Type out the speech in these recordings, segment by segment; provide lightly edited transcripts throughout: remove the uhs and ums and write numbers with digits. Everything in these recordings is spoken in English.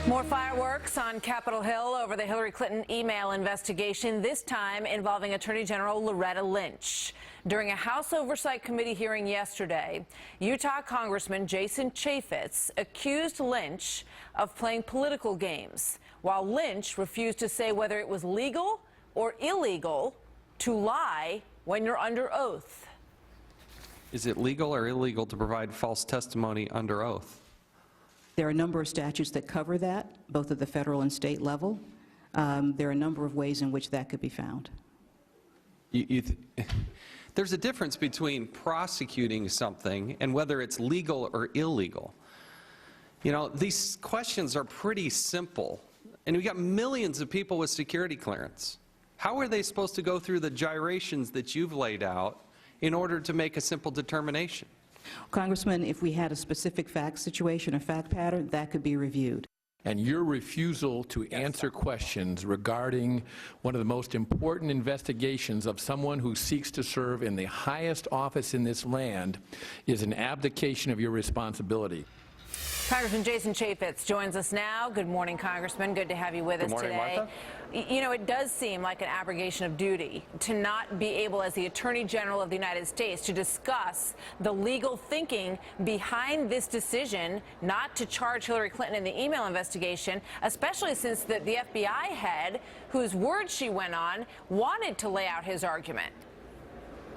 More fireworks on Capitol Hill over the Hillary Clinton email investigation, this time involving Attorney General Loretta Lynch. During a House Oversight Committee hearing yesterday, Utah Congressman Jason Chaffetz accused Lynch of playing political games, while Lynch refused to say whether it was legal or illegal to lie when you're under oath. Is it legal or illegal to provide false testimony under oath? There are a number of statutes that cover that, both at the federal and state level. There are a number of ways in which that could be found. There's a difference between prosecuting something and whether it's legal or illegal. You know, these questions are pretty simple, and we've got millions of people with security clearance. How are they supposed to go through the gyrations that you've laid out in order to make a simple determination? Congressman, if we had a specific fact situation, a fact pattern, that could be reviewed. And your refusal to answer questions regarding one of the most important investigations of someone who seeks to serve in the highest office in this land is an abdication of your responsibility. Congressman Jason Chaffetz joins us now. Good morning, Congressman. Good to have you with us today. Martha. You know, it does seem like an abrogation of duty to not be able, as the Attorney General of the United States, to discuss the legal thinking behind this decision not to charge Hillary Clinton in the email investigation, especially since the FBI head, whose words she went on, wanted to lay out his argument.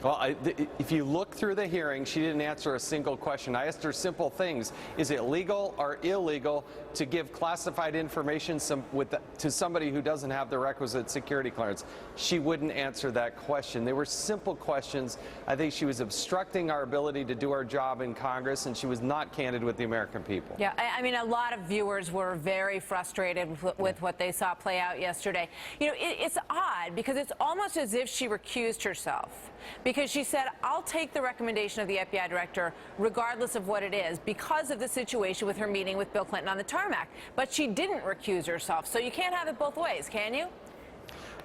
Well, if you look through the hearing, she didn't answer a single question. I asked her simple things. Is it legal or illegal to give classified information to somebody who doesn't have the requisite security clearance? She wouldn't answer that question. They were simple questions. I think she was obstructing our ability to do our job in Congress, and she was not candid with the American people. Yeah, I mean, a lot of viewers were very frustrated with what they saw play out yesterday. You know, it's odd because it's almost as if she recused herself, because she said, I'll take the recommendation of the FBI director regardless of what it is because of the situation with her meeting with Bill Clinton on the tarmac. But she didn't recuse herself, so you can't have it both ways, can you?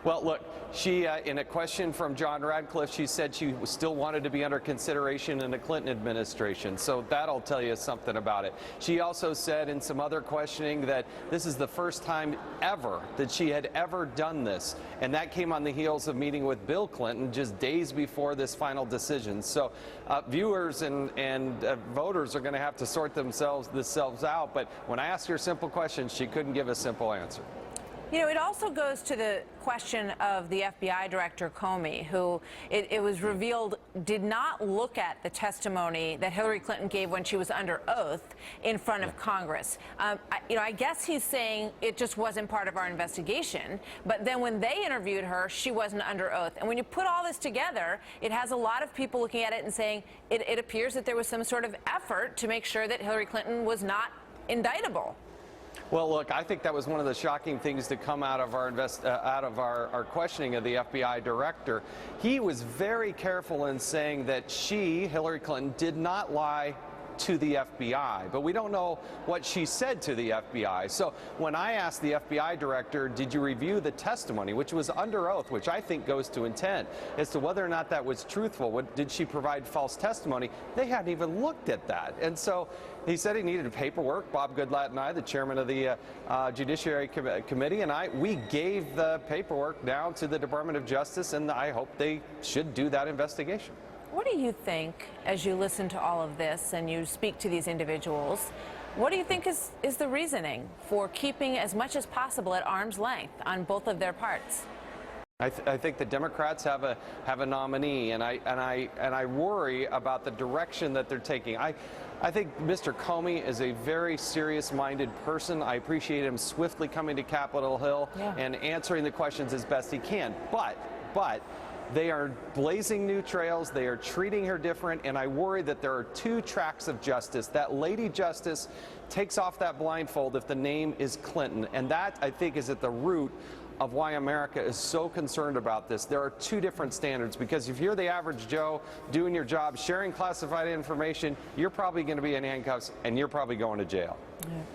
Well, look, she, in a question from John Radcliffe, she said she still wanted to be under consideration in the Clinton administration. So that'll tell you something about it. She also said in some other questioning that this is the first time ever that she had ever done this. And that came on the heels of meeting with Bill Clinton just days before this final decision. So viewers and voters are going to have to sort themselves out. But when I asked her simple questions, she couldn't give a simple answer. You know, it also goes to the question of the FBI Director Comey, who it was revealed did not look at the testimony that Hillary Clinton gave when she was under oath in front of Congress. You know, I guess he's saying it just wasn't part of our investigation, but then when they interviewed her, she wasn't under oath. And when you put all this together, it has a lot of people looking at it and saying it appears that there was some sort of effort to make sure that Hillary Clinton was not indictable. Well, look, I think that was one of the shocking things to come out of our questioning of the FBI director. He was very careful in saying that she, Hillary Clinton, did not lie to the FBI, but we don't know what she said to the FBI. So when I asked the FBI director, did you review the testimony, which was under oath, which I think goes to intent, as to whether or not that was truthful, did she provide false testimony, they hadn't even looked at that. And so he said he needed paperwork. Bob Goodlatte and I, the chairman of the Judiciary Committee, and we gave the paperwork down to the Department of Justice, and I hope they should do that investigation. What do you think, as you listen to all of this and you speak to these individuals, what do you think is the reasoning for keeping as much as possible at arm's length on both of their parts? I think the Democrats have a nominee, and I worry about the direction that they're taking. I think Mr. Comey is a very serious-minded person. I appreciate him swiftly coming to Capitol Hill and answering the questions as best he can. But they are blazing new trails. They are treating her different, and I worry that there are two tracks of justice. That Lady Justice takes off that blindfold if the name is Clinton, and that, I think, is at the root of why America is so concerned about this. There are two different standards, because if you're the average Joe doing your job, sharing classified information, you're probably going to be in handcuffs, and you're probably going to jail.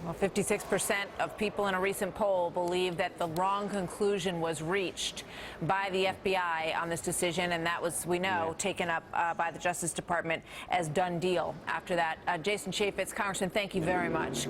Well, 56% of people in a recent poll believe that the wrong conclusion was reached by the FBI on this decision, and that was, we know, taken up by the Justice Department as done deal after that. Jason Chaffetz, Congressman, thank you very much.